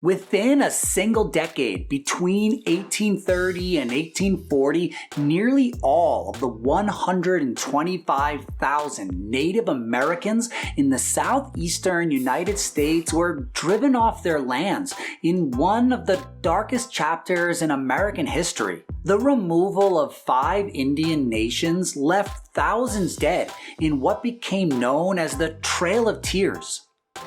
Within a single decade, between 1830 and 1840, nearly all of the 125,000 Native Americans in the southeastern United States were driven off their lands in one of the darkest chapters in American history. The removal of 5 Indian nations left thousands dead in what became known as the Trail of Tears.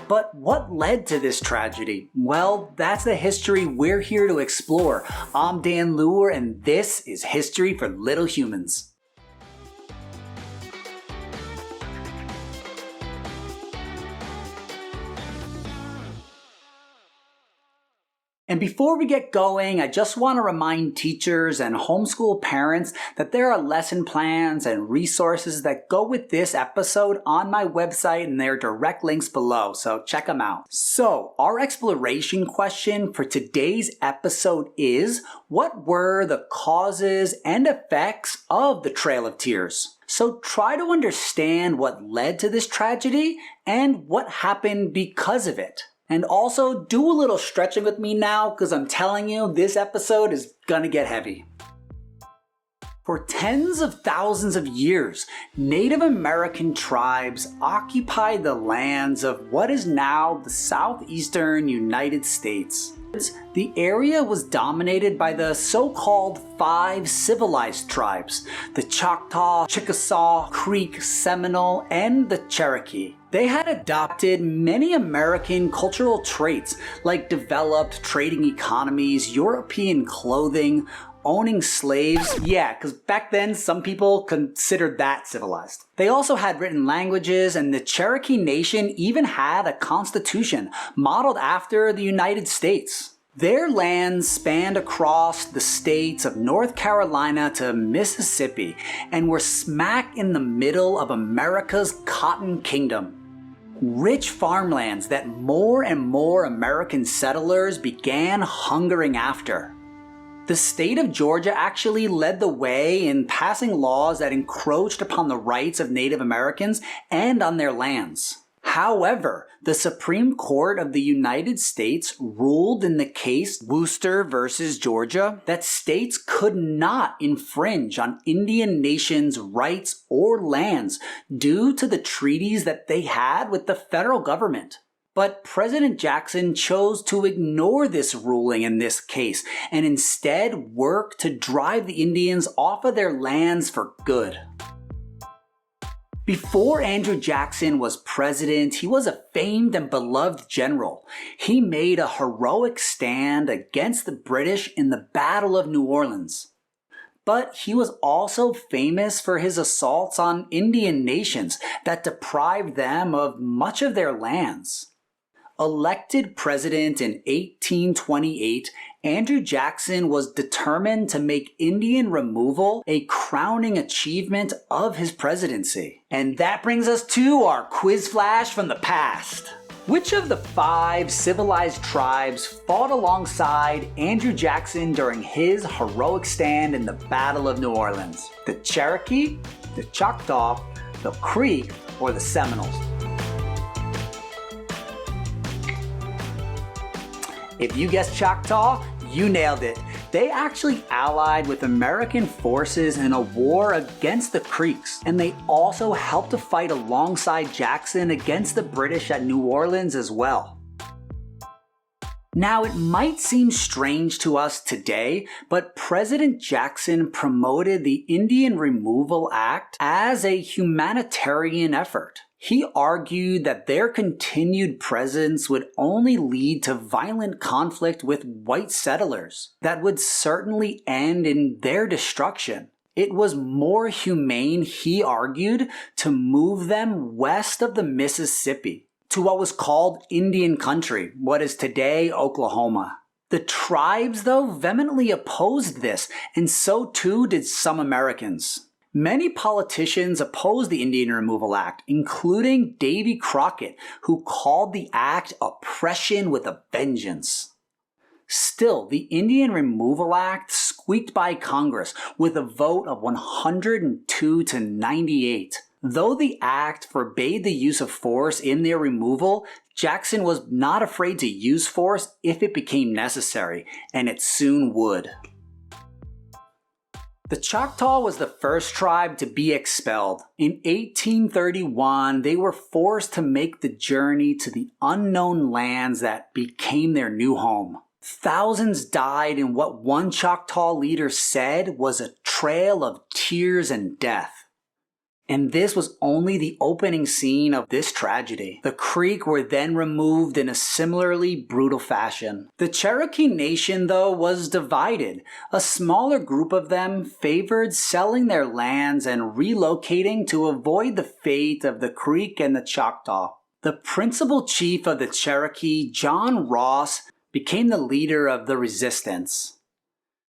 But what led to this tragedy? Well, that's the history we're here to explore. I'm Dan Luer, and this is History for Little Humans. And before we get going, I just want to remind teachers and homeschool parents that there are lesson plans and resources that go with this episode on my website, and there are direct links below, so check them out. So, our exploration question for today's episode is, what were the causes and effects of the Trail of Tears? So try to understand what led to this tragedy and what happened because of it. And also, do a little stretching with me now, because I'm telling you, this episode is gonna get heavy. For tens of thousands of years, Native American tribes occupied the lands of what is now the southeastern United States. The area was dominated by the so-called 5 civilized tribes: the Choctaw, Chickasaw, Creek, Seminole, and the Cherokee. They had adopted many American cultural traits like developed trading economies, European clothing, owning slaves. Yeah, because back then some people considered that civilized. They also had written languages, and the Cherokee Nation even had a constitution modeled after the United States. Their lands spanned across the states of North Carolina to Mississippi and were smack in the middle of America's Cotton Kingdom. Rich farmlands that more and more American settlers began hungering after. The state of Georgia actually led the way in passing laws that encroached upon the rights of Native Americans and on their lands. However, the Supreme Court of the United States ruled in the case Worcester versus Georgia that states could not infringe on Indian nations' rights or lands due to the treaties that they had with the federal government. But President Jackson chose to ignore this ruling in this case and instead work to drive the Indians off of their lands for good. Before Andrew Jackson was president, he was a famed and beloved general. He made a heroic stand against the British in the Battle of New Orleans. But he was also famous for his assaults on Indian nations that deprived them of much of their lands. Elected president in 1828, Andrew Jackson was determined to make Indian removal a crowning achievement of his presidency. And that brings us to our quiz flash from the past. Which of the 5 civilized tribes fought alongside Andrew Jackson during his heroic stand in the Battle of New Orleans? The Cherokee, the Choctaw, the Creek, or the Seminoles? If you guessed Choctaw, you nailed it. They actually allied with American forces in a war against the Creeks, and they also helped to fight alongside Jackson against the British at New Orleans as well. Now, it might seem strange to us today, but President Jackson promoted the Indian Removal Act as a humanitarian effort. He argued that their continued presence would only lead to violent conflict with white settlers that would certainly end in their destruction. It was more humane, he argued, to move them west of the Mississippi to what was called Indian Country, what is today Oklahoma. The tribes, though, vehemently opposed this, and so too did some Americans. Many politicians opposed the Indian Removal Act, including Davy Crockett, who called the act oppression with a vengeance. Still, the Indian Removal Act squeaked by Congress with a vote of 102 to 98. Though the act forbade the use of force in their removal, Jackson was not afraid to use force if it became necessary, and it soon would. The Choctaw was the first tribe to be expelled. In 1831, they were forced to make the journey to the unknown lands that became their new home. Thousands died in what one Choctaw leader said was a trail of tears and death. And this was only the opening scene of this tragedy. The Creek were then removed in a similarly brutal fashion. The Cherokee Nation, though, was divided. A smaller group of them favored selling their lands and relocating to avoid the fate of the Creek and the Choctaw. The principal chief of the Cherokee, John Ross, became the leader of the resistance.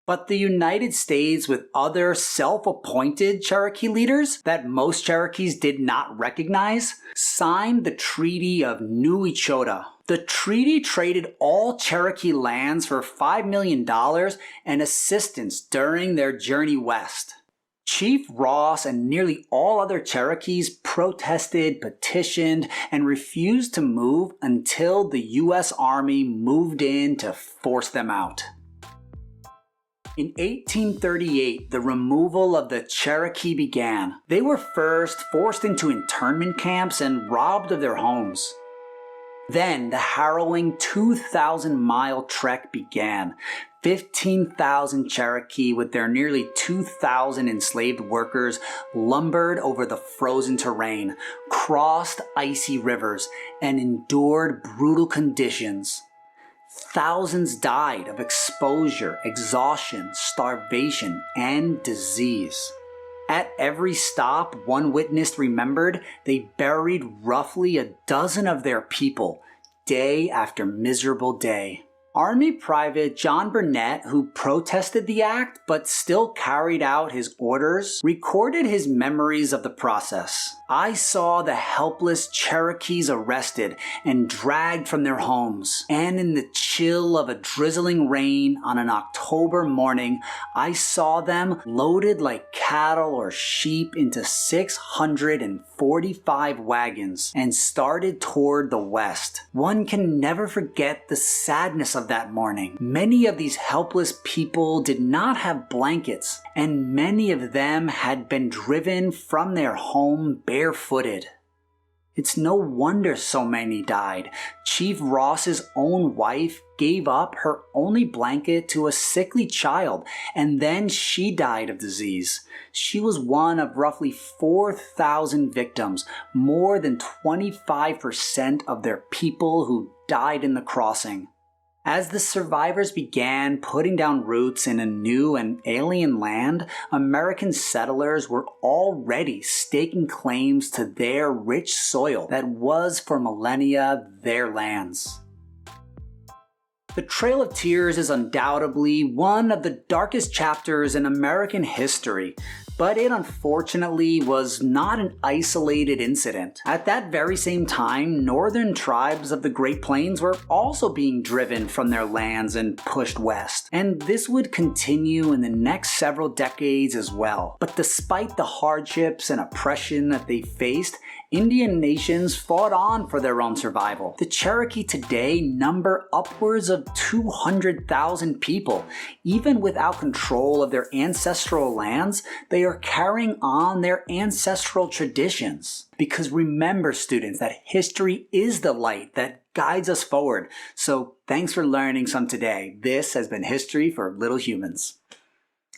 But the United States, with other self-appointed Cherokee leaders that most Cherokees did not recognize, signed the Treaty of Echota. The treaty traded all Cherokee lands for $5 million and assistance during their journey west. Chief Ross and nearly all other Cherokees protested, petitioned, and refused to move until the U.S. Army moved in to force them out. In 1838, the removal of the Cherokee began. They were first forced into internment camps and robbed of their homes. Then the harrowing 2,000-mile trek began. 15,000 Cherokee with their nearly 2,000 enslaved workers lumbered over the frozen terrain, crossed icy rivers, and endured brutal conditions. Thousands died of exposure, exhaustion, starvation, and disease. At every stop, one witness remembered they buried roughly a dozen of their people, day after miserable day. Army Private John Burnett, who protested the act but still carried out his orders, recorded his memories of the process. "I saw the helpless Cherokees arrested and dragged from their homes, and in the chill of a drizzling rain on an October morning, I saw them loaded like cattle or sheep into 645 wagons and started toward the west. One can never forget the sadness of that morning. Many of these helpless people did not have blankets, and many of them had been driven from their home barefooted. It's no wonder so many died. Chief Ross's own wife gave up her only blanket to a sickly child, and then she died of disease. She was one of roughly 4,000 victims, more than 25% of their people who died in the crossing. As the survivors began putting down roots in a new and alien land, American settlers were already staking claims to their rich soil that was for millennia their lands. The Trail of Tears is undoubtedly one of the darkest chapters in American history, but it unfortunately was not an isolated incident. At that very same time, northern tribes of the Great Plains were also being driven from their lands and pushed west, and this would continue in the next several decades as well. But despite the hardships and oppression that they faced, Indian nations fought on for their own survival. The Cherokee today number upwards of 200,000 people. Even without control of their ancestral lands, they are carrying on their ancestral traditions. Because remember, students, that history is the light that guides us forward. So thanks for learning some today. This has been History for Little Humans.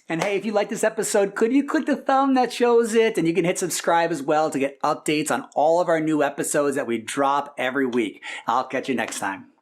And hey, if you like this episode, could you click the thumb that shows it? And you can hit subscribe as well to get updates on all of our new episodes that we drop every week. I'll catch you next time.